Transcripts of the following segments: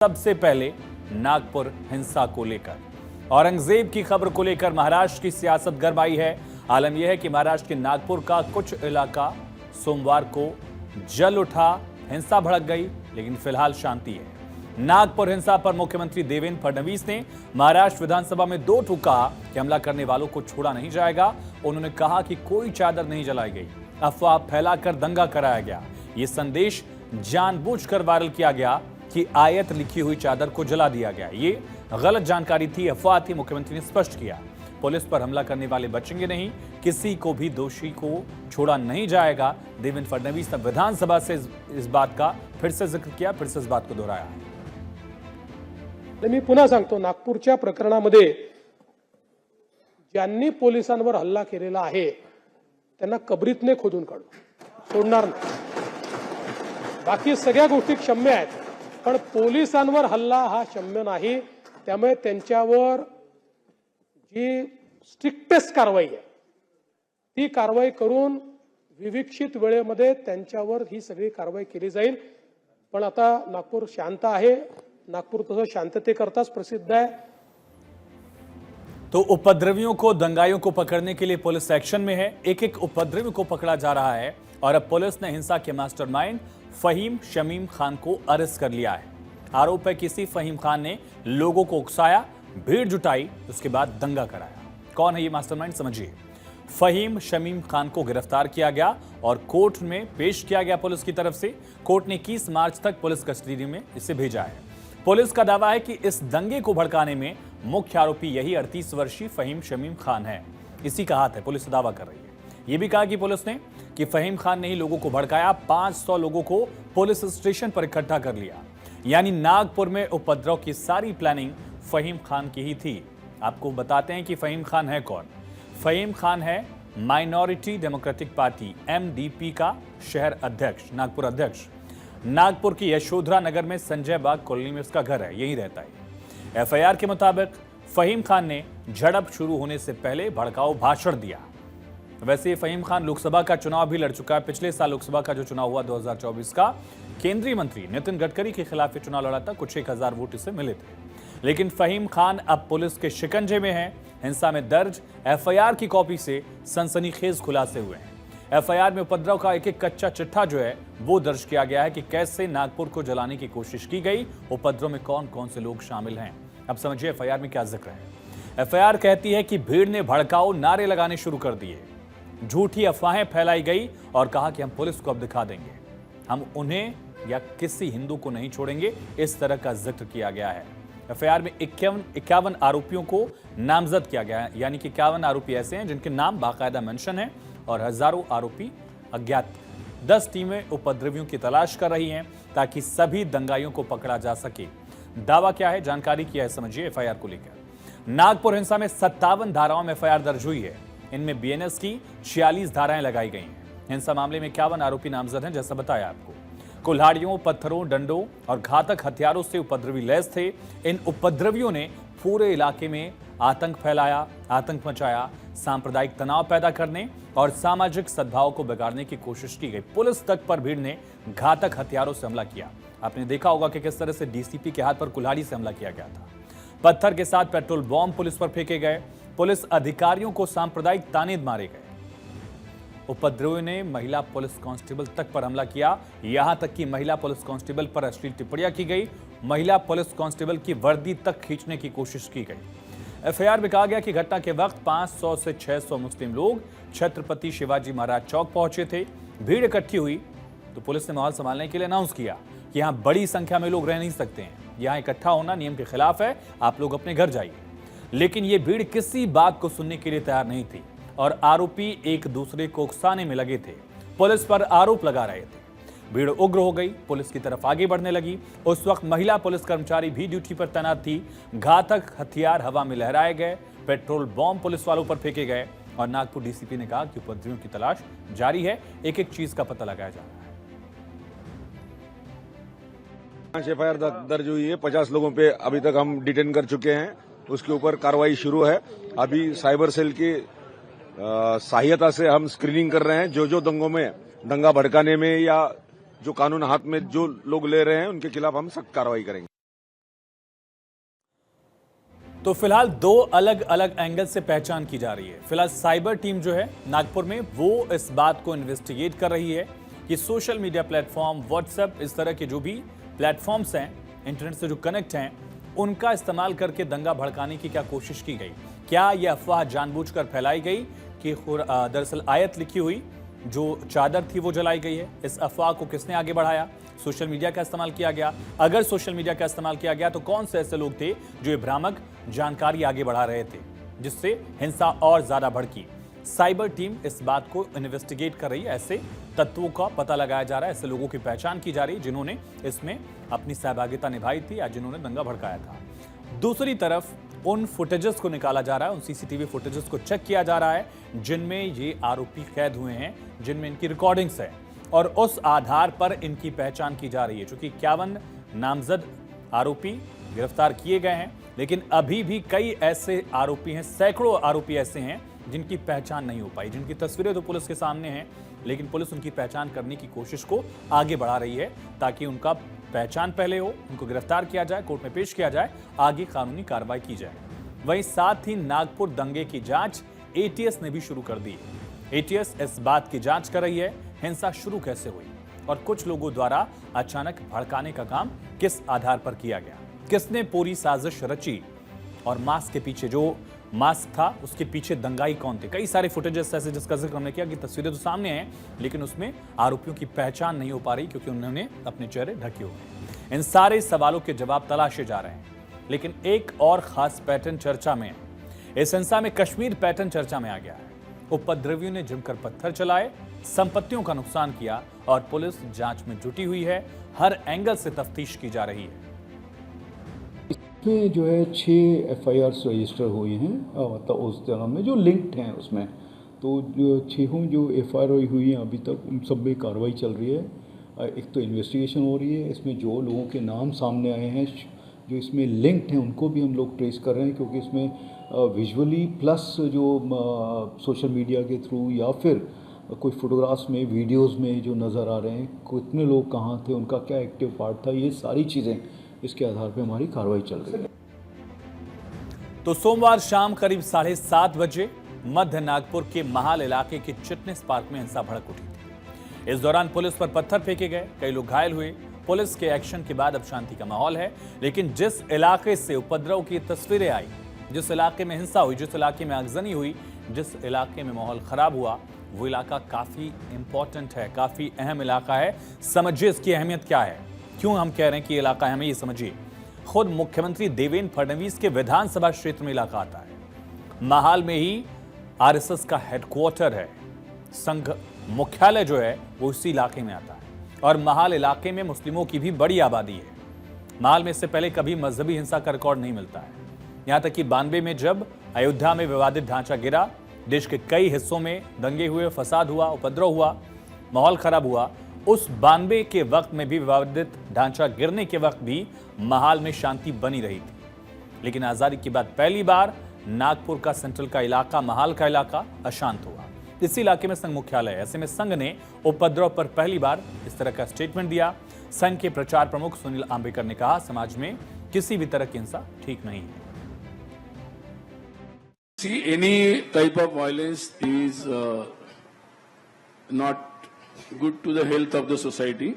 सबसे पहले नागपुर हिंसा को लेकर औरंगजेब की खबर को लेकर महाराष्ट्र की सियासत गरमाई है। आलम यह है कि महाराष्ट्र के नागपुर का कुछ इलाका सोमवार को जल उठा, हिंसा भड़क गई, लेकिन फिलहाल शांति है। नागपुर हिंसा पर मुख्यमंत्री देवेंद्र फडणवीस ने महाराष्ट्र विधानसभा में दो टूक कहा कि हमला करने वालों को छोड़ा नहीं जाएगा। उन्होंने कहा कि कोई चादर नहीं जलाई गई, अफवाह फैलाकर दंगा कराया गया। ये संदेश जानबूझकर वायरल किया गया कि आयत लिखी हुई चादर को जला दिया गया। ये गलत जानकारी थी, अफवाह थी, मुख्यमंत्री ने स्पष्ट किया। पुलिस पर हमला करने वाले बचेंगे नहीं, किसी को भी दोषी को छोड़ा नहीं जाएगा। देवेंद्र फडणवीस ने विधानसभा से इस बात का फिर से जिक्र किया, फिर से इस बात को दोहराया। मी पुन्हा सांगतो, नागपूरच्या प्रकरणामध्ये ज्यांनी पोलिसांवर हल्ला केलेला आहे त्यांना कबरीतने खोदून काढू, सोडणार नाही। बाकी सगळ्या गोष्टी क्षम्य आहेत, पण पोलिसांवर हल्ला हा क्षम्य नाही। त्यामुळे त्यांच्यावर जी स्ट्रिक्टेस्ट कारवाई आहे ती कारवाई करून विविक्षित वेळेमध्ये त्यांच्यावर ही सगळी कारवाई केली जाईल। पण आता नागपूर शांत आहे, नागपूर तसं शांततेकरताच प्रसिद्ध है। तो उपद्रवियों को, दंगाइयों को पकड़ने के लिए पुलिस एक्शन में है। एक एक उपद्रवी को पकड़ा जा रहा है और अब पुलिस ने हिंसा के मास्टरमाइंड फहीम शमीम खान को अरेस्ट कर लिया है। आरोप है कि इसी फहीम खान ने लोगों को उकसाया, भीड़ जुटाई, उसके बाद दंगा कराया। कौन है ये मास्टरमाइंड, समझिए। फहीम शमीम खान को गिरफ्तार किया गया और कोर्ट में पेश किया गया पुलिस की तरफ से। कोर्ट ने 21 मार्च तक पुलिस कस्टडी में इसे भेजा है। पुलिस का दावा है कि इस दंगे को भड़काने में मुख्य आरोपी यही 38 वर्षीय फहीम शमीम खान है। इसी का हाथ है, पुलिस दावा कर रही है। यह भी कहा कि पुलिस ने कि फहीम खान ने ही लोगों को भड़काया। 500 लोगों को पुलिस स्टेशन पर इकट्ठा कर लिया। यानी नागपुर में उपद्रव की सारी प्लानिंग फहीम खान की ही थी। आपको बताते हैं कि फहीम खान है कौन। फहीम खान है माइनॉरिटी डेमोक्रेटिक पार्टी MDP का शहर अध्यक्ष, नागपुर अध्यक्ष। नागपुर की यशोधरा नगर में संजय बाग कॉलोनी में उसका घर है, यहीं रहता है। FIR के मुताबिक फहीम खान ने झड़प शुरू होने से पहले भड़काऊ भाषण दिया। वैसे फहीम खान लोकसभा का चुनाव भी लड़ चुका है। पिछले साल लोकसभा का जो चुनाव हुआ 2024 का, केंद्रीय मंत्री नितिन गडकरी के खिलाफ ये चुनाव लड़ा था। कुछ 1000 वोट इसे मिले थे। लेकिन फहीम खान अब पुलिस के शिकंजे में है। हिंसा में दर्ज FIR की कॉपी से सनसनीखेज खुलासे हुए हैं। FIR में उपद्रव का एक एक कच्चा चिट्ठा जो है वो दर्ज किया गया है कि कैसे नागपुर को जलाने की कोशिश की गई, उपद्रव में कौन कौन से लोग शामिल हैं। अब समझिए FIR में क्या जिक्र है। FIR कहती है कि भीड़ ने भड़काऊ नारे लगाने शुरू कर दिए, झूठी अफवाहें फैलाई गई और कहा कि हम पुलिस को अब दिखा देंगे, हम उन्हें या किसी हिंदू को नहीं छोड़ेंगे। इस तरह का जिक्र किया गया है। FIR में 51 आरोपियों को नामजद किया गया है, यानी कि 51 आरोपी ऐसे हैं जिनके नाम बाकायदा मेंशन है और हजारों आरोपी अज्ञात। 10 टीमें उपद्रवियों की तलाश कर रही हैं ताकि सभी दंगाइयों को पकड़ा जा सके। दावा क्या है, जानकारी क्या है, समझिए FIR को लेकर। नागपुर हिंसा में 57 धाराओं में FIR दर्ज हुई है। इनमें BNS की 46 धाराएं लगाई गई हैं। हिंसा मामले में 51 आरोपी नामजद हैं, जैसा बताया आपको। कुल्हाड़ियों, पत्थरों, डंडों और घातक हथियारों से उपद्रवी लैस थे। इन उपद्रवियों ने पूरे इलाके में आतंक फैलाया, आतंक मचाया, सांप्रदायिक तनाव पैदा करने और सामाजिक सद्भाव को बिगाड़ने की कोशिश की गई। पुलिस तक पर भीड़ ने घातक हथियारों से हमला किया। आपने देखा होगा कि किस तरह से DCP के हाथ पर कुल्हाड़ी से हमला किया गया था। पत्थर के साथ पेट्रोल बॉम्ब पुलिस पर फेंके गए। पुलिस अधिकारियों को सांप्रदायिक ताने मारे गए। उपद्रवियों ने महिला पुलिस कांस्टेबल तक पर हमला किया। यहां तक कि महिला पुलिस कांस्टेबल पर अश्लील टिप्पणियां की गई। महिला पुलिस कांस्टेबल की वर्दी तक खींचने की कोशिश की गई। FIR में कहा गया कि घटना के वक्त 500 से 600 मुस्लिम लोग छत्रपति शिवाजी महाराज चौक पहुंचे थे। भीड़ इकट्ठी हुई तो पुलिस ने माहौल संभालने के लिए अनाउंस किया कि यहां बड़ी संख्या में लोग रह नहीं सकते हैं, यहां इकट्ठा होना नियम के खिलाफ है, आप लोग अपने घर जाइए। लेकिन यह भीड़ किसी बात को सुनने के लिए तैयार नहीं थी और आरोपी एक दूसरे को उकसाने में लगे थे, पुलिस पर आरोप लगा रहे थे। भीड़ उग्र हो गई, पुलिस की तरफ आगे बढ़ने लगी। उस वक्त महिला पुलिस कर्मचारी भी ड्यूटी पर तैनात थी। घातक हथियार हवा में लहराए गए, पेट्रोल बॉम्ब पुलिस वालों पर फेंके गए और नागपुर DCP ने कहा कि उपद्रवियों की तलाश जारी है, एक एक चीज का पता लगाया जा रहा है। FIR दर्ज हुई है, 50 लोगों पे अभी तक हम डिटेन कर चुके हैं। उसके ऊपर कार्रवाई शुरू है। अभी साइबर सेल की सहायता से हम स्क्रीनिंग कर रहे हैं। जो दंगों में, दंगा भड़काने में या जो कानून हाथ में जो लोग ले रहे हैं उनके खिलाफ हम सख्त कार्रवाई करेंगे। तो फिलहाल दो अलग अलग एंगल से पहचान की जा रही है। फिलहाल साइबर टीम जो है नागपुर में, वो इस बात को इन्वेस्टिगेट कर रही है कि सोशल मीडिया प्लेटफॉर्म, व्हाट्सएप, इस तरह के जो भी प्लेटफॉर्म्स हैं, इंटरनेट से जो कनेक्ट हैं, उनका इस्तेमाल करके दंगा भड़काने की क्या कोशिश की गई। क्या यह अफवाह जानबूझकर फैलाई गई कि दरअसल आयत लिखी हुई जो चादर थी वो जलाई गई है। इस अफवाह को किसने आगे बढ़ाया? सोशल मीडिया का इस्तेमाल किया गया। अगर सोशल मीडिया का इस्तेमाल किया गया तो कौन से ऐसे लोग थे जो ये भ्रामक जानकारी आगे बढ़ा रहे थे, जिससे हिंसा और ज्यादा भड़की। साइबर टीम इस बात को इन्वेस्टिगेट कर रही है। ऐसे तत्वों का पता लगाया जा रहा है, ऐसे लोगों की पहचान की जा रही है जिन्होंने इसमें अपनी सहभागिता निभाई थी या जिन्होंने दंगा भड़काया था। दूसरी तरफ उन फुटेजेस को निकाला जा रहा है, उन सीसीटीवी फुटेजेस को चेक किया जा रहा है जिनमें ये आरोपी कैद हुए हैं, जिनमें इनकी रिकॉर्डिंग्स है, और उस आधार पर इनकी पहचान की जा रही है। चूंकि 51 नामजद आरोपी गिरफ्तार किए गए हैं, लेकिन अभी भी कई ऐसे आरोपी हैं, सैकड़ों आरोपी ऐसे हैं जिनकी पहचान नहीं हो पाई, जिनकी तस्वीरें तो पुलिस के सामने हैं, लेकिन पुलिस उनकी पहचान करने की कोशिश को आगे बढ़ा रही है ताकि उनका पहचान पहले हो, उनको गिरफ्तार किया जाए, कोर्ट में पेश किया जाए, आगे कानूनी कार्रवाई की जाए। वहीं साथ ही नागपुर दंगे की जांच एटीएस ने भी शुरू कर दी है। एटीएस इस बात की जांच कर रही है हिंसा शुरू कैसे हुई और कुछ लोगों द्वारा अचानक भड़काने का काम किस आधार पर किया गया, किसने पूरी साजिश रची, और मास्क के पीछे जो मास्क था उसके पीछे दंगाई कौन थे। कई सारे फुटेजेस ऐसे जिसका जिक्र हमने किया कि तस्वीरें तो सामने हैं, लेकिन उसमें आरोपियों की पहचान नहीं हो पा रही क्योंकि उन्होंने अपने चेहरे ढके हुए हैं। इन सारे सवालों के जवाब तलाशे जा रहे हैं, लेकिन एक और खास पैटर्न चर्चा में है। इस हिंसा में कश्मीर पैटर्न चर्चा में आ गया है। उपद्रवियों ने जमकर पत्थर चलाए, संपत्तियों का नुकसान किया और पुलिस जांच में जुटी हुई है। हर एंगल से तफ्तीश की जा रही है। इसमें जो है 6 FIRs रजिस्टर हुए हैं, मतलब उस तरह में जो लिंक्ड हैं उसमें, तो जो 6 जो FIR हुई हैं अभी तक उन सब में कार्रवाई चल रही है। एक तो इन्वेस्टिगेशन हो रही है, इसमें जो लोगों के नाम सामने आए हैं जो इसमें लिंक्ड हैं उनको भी हम लोग ट्रेस कर रहे हैं, क्योंकि इसमें विजुअली प्लस जो सोशल मीडिया के थ्रू या फिर कोई फोटोग्राफ्स में, वीडियोस में जो नज़र आ रहे हैं, कितने लोग कहाँ थे, उनका क्या एक्टिव पार्ट था, ये सारी चीज़ें इसके आधार पे हमारी कार्रवाई चल रही है। तो सोमवार शाम करीब 7:30 बजे मध्य नागपुर के महाल इलाके के चिटनेस पार्क में हिंसा भड़क उठी थी। इस दौरान पुलिस पर पत्थर फेंके गए, कई लोग घायल हुए। पुलिस के एक्शन के बाद अब शांति का माहौल है, लेकिन जिस इलाके से उपद्रव की तस्वीरें आई, जिस इलाके में हिंसा हुई, जिस इलाके में आगजनी हुई, जिस इलाके में माहौल खराब हुआ, वो इलाका काफी इंपॉर्टेंट है, काफी अहम इलाका है। समझिए इसकी अहमियत क्या है, क्यों हम कह रहे हैं कि इलाका है, हमें ये समझिए। खुद मुख्यमंत्री देवेंद्र फडणवीस के विधानसभा क्षेत्र में इलाका आता है। महाल में ही आरएसएस का हेडक्वार्टर है, संघ मुख्यालय जो है वो इसी इलाके में आता है, और महाल इलाके में मुस्लिमों की भी बड़ी आबादी है। महाल में इससे पहले कभी मजहबी हिंसा का रिकॉर्ड नहीं मिलता है। यहां तक कि 92 में जब अयोध्या में विवादित ढांचा गिरा, देश के कई हिस्सों में दंगे हुए, फसाद हुआ, उपद्रव हुआ, माहौल खराब हुआ, उस 92 के वक्त में भी, विवादित ढांचा गिरने के वक्त भी महाल में शांति बनी रही थी। लेकिन आजादी के बाद पहली बार नागपुर का सेंट्रल का इलाका, महाल का इलाका अशांत हुआ। इसी इलाके में संघ मुख्यालय है। ऐसे में संघ ने उपद्रव पर पहली बार इस तरह का स्टेटमेंट दिया। संघ के प्रचार प्रमुख सुनील आंबेडकर ने कहा, समाज में किसी भी तरह की हिंसा ठीक नहीं है। See, any type of violence is not good to the health of the society,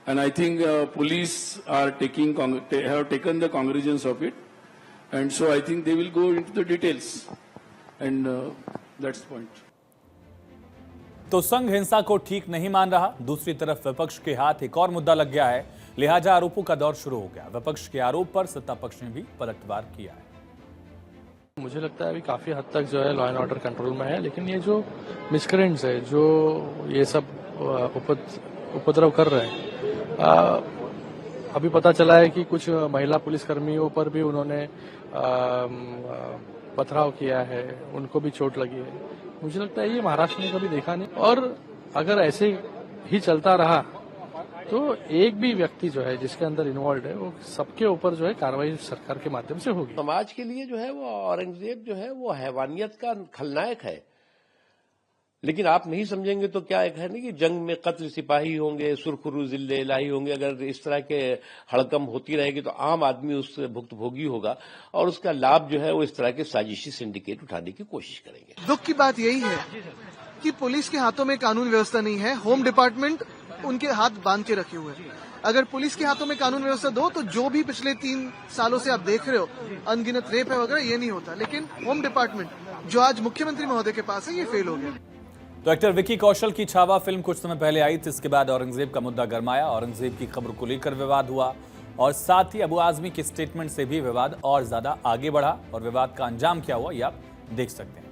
and I think police are have taken the cognizance of it, and so I think they will go into the details, and that's the point. तो संघ हिंसा को ठीक नहीं मान रहा। दूसरी तरफ विपक्ष के हाथ एक और मुद्दा लग गया है, लिहाजा आरोपों का दौर शुरू हो गया। विपक्ष के आरोप पर सत्ता पक्ष ने भी पलटवार किया है। मुझे लगता है अभी काफी हद तक जो है लॉ एंड ऑर्डर कंट्रोल में है, लेकिन ये जो मिसक्रेंट्स है, जो ये सब उपद्रव कर रहे हैं, अभी पता चला है कि कुछ महिला पुलिसकर्मियों पर भी उन्होंने पथराव किया है, उनको भी चोट लगी है। मुझे लगता है ये महाराष्ट्र में कभी देखा नहीं, और अगर ऐसे ही चलता रहा तो एक भी व्यक्ति जो है जिसके अंदर इन्वॉल्व है, वो सबके ऊपर जो है कार्रवाई सरकार के माध्यम से होगी। समाज के लिए जो है वो औरंगजेब जो है वो हैवानियत का खलनायक है, लेकिन आप नहीं समझेंगे तो क्या एक है ना कि जंग में कत्ल सिपाही होंगे, सुरखुरू जिले इलाही होंगे, अगर इस तरह के हड़कंप होती रहेगी तो आम आदमी उससे भुक्तभोगी होगा और उसका लाभ जो है वो इस तरह के साजिशी सिंडिकेट उठाने की कोशिश करेंगे। दुख की बात यही है कि पुलिस के हाथों में कानून व्यवस्था नहीं है, होम डिपार्टमेंट उनके हाथ बांध के रखे हुए हैं। अगर पुलिस के हाथों में कानून व्यवस्था दो तो जो भी पिछले 3 सालों से आप देख रहे हो अनगिनत रेप है वगैरह ये नहीं होता, लेकिन होम डिपार्टमेंट जो आज मुख्यमंत्री महोदय के पास है ये फेल हो गया। तो एक्टर विकी कौशल की छावा फिल्म कुछ समय पहले आई थी, इसके बाद औरंगजेब का मुद्दा गरमाया। औरंगजेब की खबर को लेकर विवाद हुआ और साथ ही अबू आजमी के स्टेटमेंट से भी विवाद और ज्यादा आगे बढ़ा और विवाद का अंजाम क्या हुआ ये आप देख सकते हैं।